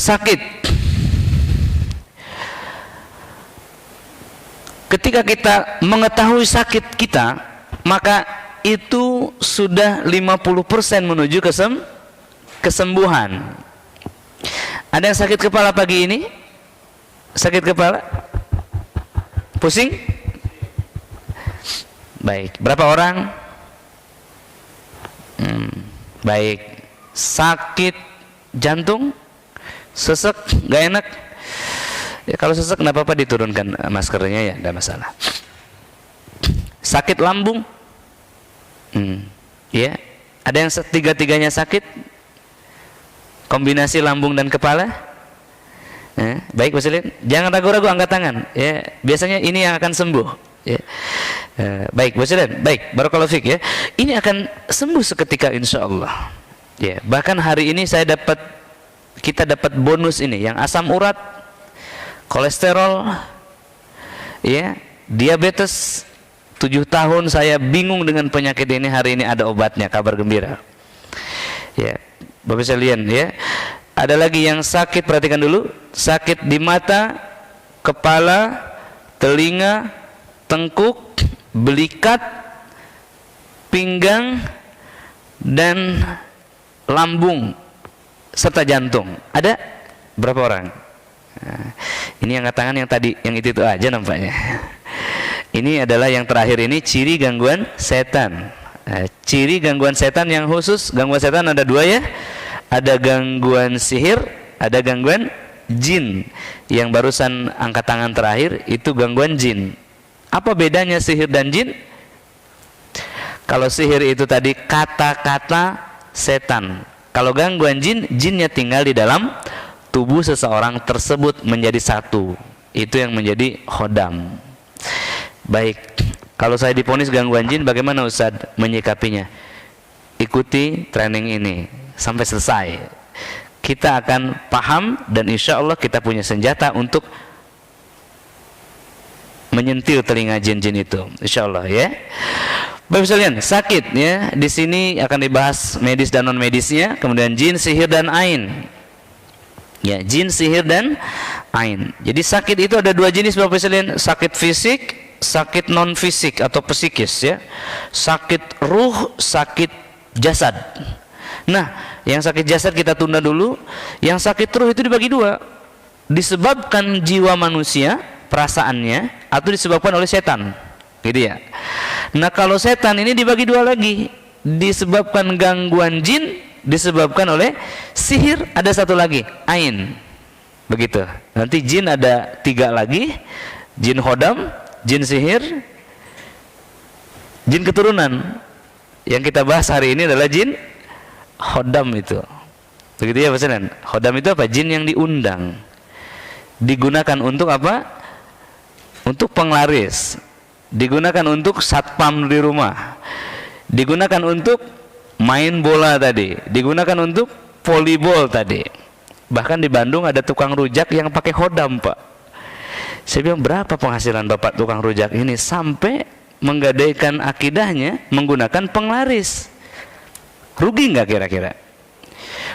sakit. Ketika kita mengetahui sakit kita, maka itu sudah 50% menuju kesembuhan. Ada yang sakit kepala pagi ini? Sakit kepala? Pusing? Baik. Berapa orang? Baik. Sakit jantung? Sesek? Gak enak? Ya, kalau sesek nggak apa-apa diturunkan maskernya, ya nggak masalah. Sakit lambung? Ya. Ada yang tiga-tiganya sakit? Kombinasi lambung dan kepala? Baik, Mas Lin. Jangan ragu-ragu, angkat tangan. Ya, biasanya ini yang akan sembuh. Ya. Baik, Mas Lin. Baik, barakallahu fiik ya. Ini akan sembuh seketika insya Allah. Ya, bahkan hari ini kita dapat bonus ini, yang asam urat, kolesterol, ya, diabetes. 7 tahun saya bingung dengan penyakit ini, hari ini ada obatnya, kabar gembira. Ya, Bapak sekalian ya. Ada lagi yang sakit, perhatikan dulu, sakit di mata, kepala, telinga, tengkuk, belikat, pinggang, dan lambung serta jantung. Ada berapa orang? Nah, ini angkat tangan yang tadi, yang itu aja nampaknya. Ini adalah yang terakhir, ini ciri gangguan setan. Ciri gangguan setan yang khusus. Gangguan setan ada 2 ya. Ada gangguan sihir, ada gangguan jin. Yang barusan angkat tangan terakhir itu gangguan jin. Apa bedanya sihir dan jin? Kalau sihir itu tadi kata-kata setan. Kalau gangguan jin, jinnya tinggal di dalam tubuh seseorang tersebut menjadi satu. Itu yang menjadi khodam. Baik, kalau saya diponis gangguan jin, bagaimana Ustaz menyikapinya? Ikuti training ini sampai selesai. Kita akan paham dan insya Allah kita punya senjata untuk menyentil telinga jin-jin itu, insya Allah ya. Bapak sekalian, sakit ya. Di sini akan dibahas medis dan non medisnya. Kemudian jin, sihir dan ain. Ya, jin, sihir dan ain. Jadi sakit itu ada 2 jenis Bapak sekalian, sakit fisik, sakit non fisik atau psikis ya. Sakit ruh, sakit jasad. Nah, yang sakit jasad kita tunda dulu. Yang sakit ruh itu dibagi 2. Disebabkan jiwa manusia, perasaannya, atau disebabkan oleh setan. Gitu ya. Nah, kalau setan ini dibagi 2 lagi. Disebabkan gangguan jin, disebabkan oleh sihir, ada 1 lagi, ain. Begitu. Nanti jin ada 3 lagi. Jin khodam, jin sihir, jin keturunan. Yang kita bahas hari ini adalah jin khodam itu. Begitu ya Pak Senan? Khodam itu apa? Jin yang diundang. Digunakan untuk apa? Untuk penglaris. Digunakan untuk satpam di rumah. Digunakan untuk main bola tadi. Digunakan untuk volleyball tadi. Bahkan di Bandung ada tukang rujak yang pakai khodam, Pak. Saya bilang, berapa penghasilan Bapak tukang rujak ini? Sampai menggadaikan akidahnya menggunakan penglaris. Rugi nggak kira-kira?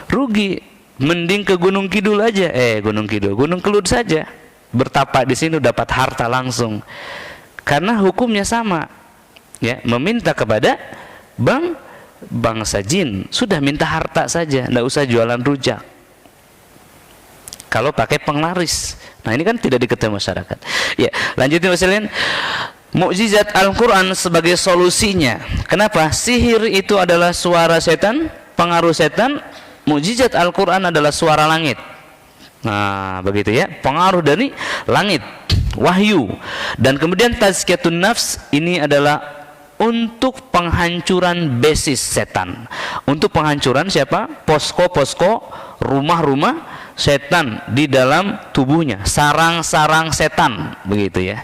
Rugi. Mending ke Gunung Kidul aja. Gunung Kelut saja. Bertapa di sini dapat harta langsung. Karena hukumnya sama. Ya, meminta kepada bangsa jin. Sudah minta harta saja, nggak usah jualan rujak. Kalau pakai penglaris. Nah, ini kan tidak diketahui masyarakat. Ya, lanjutin Mas Lin. Mukjizat Al-Quran sebagai solusinya. Kenapa? Sihir itu adalah suara setan, pengaruh setan. Mukjizat Al-Quran adalah suara langit. Nah, begitu ya. Pengaruh dari langit, wahyu. Dan kemudian tazkiyatun nafs ini adalah untuk penghancuran basis setan. Untuk penghancuran siapa? Posko-posko, rumah-rumah setan di dalam tubuhnya, sarang-sarang setan, begitu ya.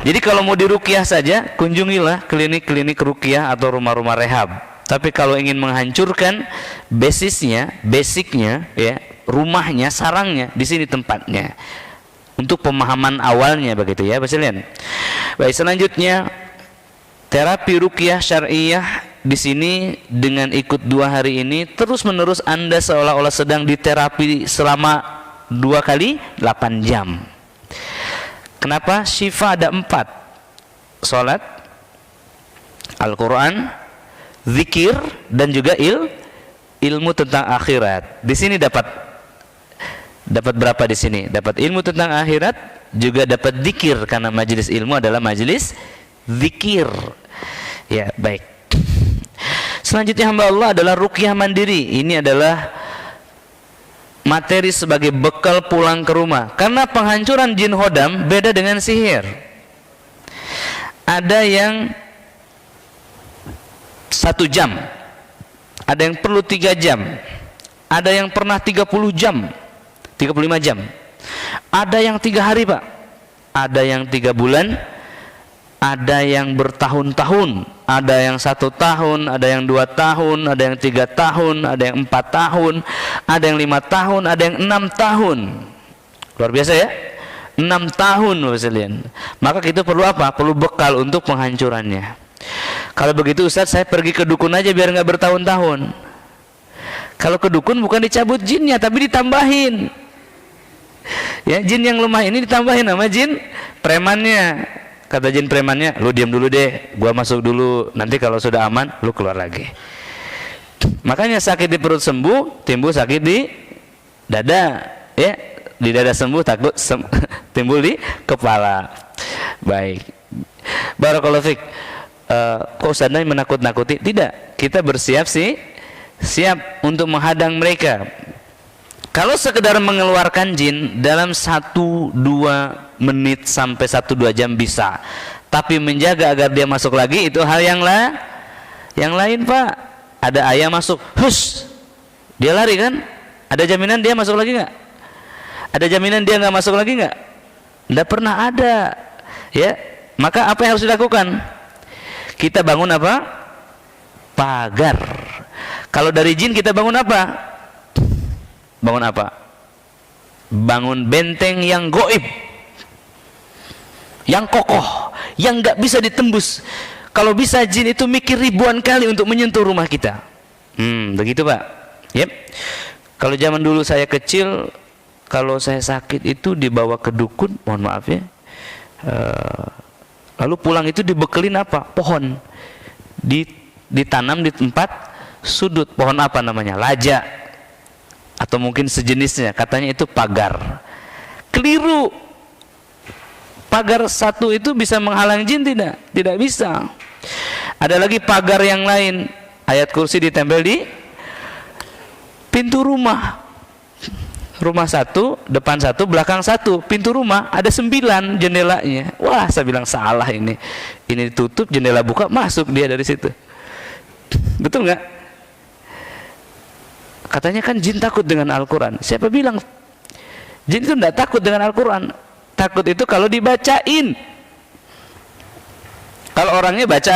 Jadi kalau mau diruqyah saja, kunjungilah klinik-klinik ruqyah atau rumah-rumah rehab. Tapi kalau ingin menghancurkan basisnya, basicnya, ya, rumahnya, sarangnya, di sini tempatnya. Untuk pemahaman awalnya, begitu ya, Pak Silian. Baik, selanjutnya terapi ruqyah syariah. Di sini dengan ikut 2 hari ini terus menerus Anda seolah-olah sedang diterapi selama 2 kali 8 jam. Kenapa? Syifa ada 4. Salat, Al-Quran, zikir, dan juga ilmu tentang akhirat. Di sini dapat berapa di sini? Dapat ilmu tentang akhirat, juga dapat zikir karena majelis ilmu adalah majelis zikir. Ya, baik. Selanjutnya hamba Allah adalah ruqyah mandiri. Ini adalah materi sebagai bekal pulang ke rumah. Karena penghancuran jin hodam beda dengan sihir. Ada yang 1 jam, ada yang perlu 3 jam, ada yang pernah 30 jam, 35 jam, ada yang 3 hari Pak, ada yang 3 bulan, ada yang bertahun-tahun, ada yang 1 tahun, ada yang 2 tahun, ada yang 3 tahun, ada yang 4 tahun, ada yang 5 tahun, ada yang 6 tahun. Luar biasa ya, 6 tahun Bapak sekalian. Maka kita perlu apa? Perlu bekal untuk penghancurannya. Kalau begitu Ustaz, saya pergi ke dukun aja biar nggak bertahun-tahun. Kalau ke dukun bukan dicabut jinnya, tapi ditambahin. Ya, jin yang lemah ini ditambahin sama jin premannya. Kata jin premannya, lu diam dulu deh, gua masuk dulu, nanti kalau sudah aman lu keluar lagi. Makanya sakit di perut sembuh, timbul sakit di dada, ya. Di dada sembuh, takut timbul di kepala. Baik. Barakallahu fiik. Kok Ustaznya menakut-nakuti? Tidak, kita siap untuk menghadang mereka. Kalau sekedar mengeluarkan jin dalam 1-2 menit sampai 1-2 jam bisa, tapi menjaga agar dia masuk lagi itu hal yang lain Pak. Ada ayam masuk, hus, dia lari kan? Ada jaminan dia masuk lagi nggak? Ada jaminan dia nggak masuk lagi nggak? Nggak pernah ada, ya. Maka apa yang harus dilakukan? Kita bangun apa? Pagar. Kalau dari jin kita bangun apa? Bangun apa? Bangun benteng yang goib, yang kokoh, yang nggak bisa ditembus. Kalau bisa jin itu mikir ribuan kali untuk menyentuh rumah kita. Begitu Pak. Yep. Kalau zaman dulu saya kecil, kalau saya sakit itu dibawa ke dukun, mohon maaf ya. Lalu pulang itu dibekelin apa? Pohon. Ditanam di tempat sudut. Pohon apa namanya? Laja. Atau mungkin sejenisnya. Katanya itu pagar. Keliru. Pagar satu itu bisa menghalang jin? Tidak. Tidak bisa. Ada lagi pagar yang lain. Ayat kursi ditempel di pintu rumah. Rumah 1, depan 1, belakang 1. Pintu rumah ada 9 jendelanya. Wah, saya bilang salah ini. Ini ditutup, jendela buka, masuk dia dari situ. Betul nggak? Katanya kan jin takut dengan Al-Quran. Siapa bilang? Jin itu tidak takut dengan Al-Quran. Takut itu kalau dibacain. Kalau orangnya baca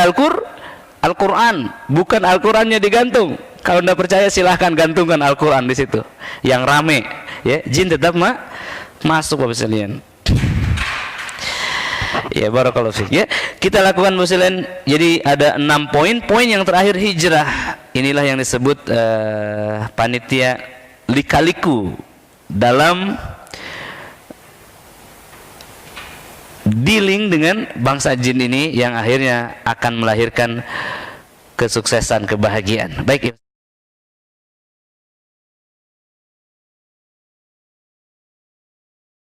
Al-Quran, bukan Al-Qurannya digantung. Kalau tidak percaya silahkan gantungkan Al-Quran di situ, yang rame. Ya, jin tetap masuk Bapak sekalian. Ya, barakallahu fiik. Ya, kita lakukan Bapak sekalian. Jadi ada 6 poin. Poin yang terakhir hijrah. Inilah yang disebut panitia lika-liku dalam dealing dengan bangsa jin ini yang akhirnya akan melahirkan kesuksesan, kebahagiaan. Baik.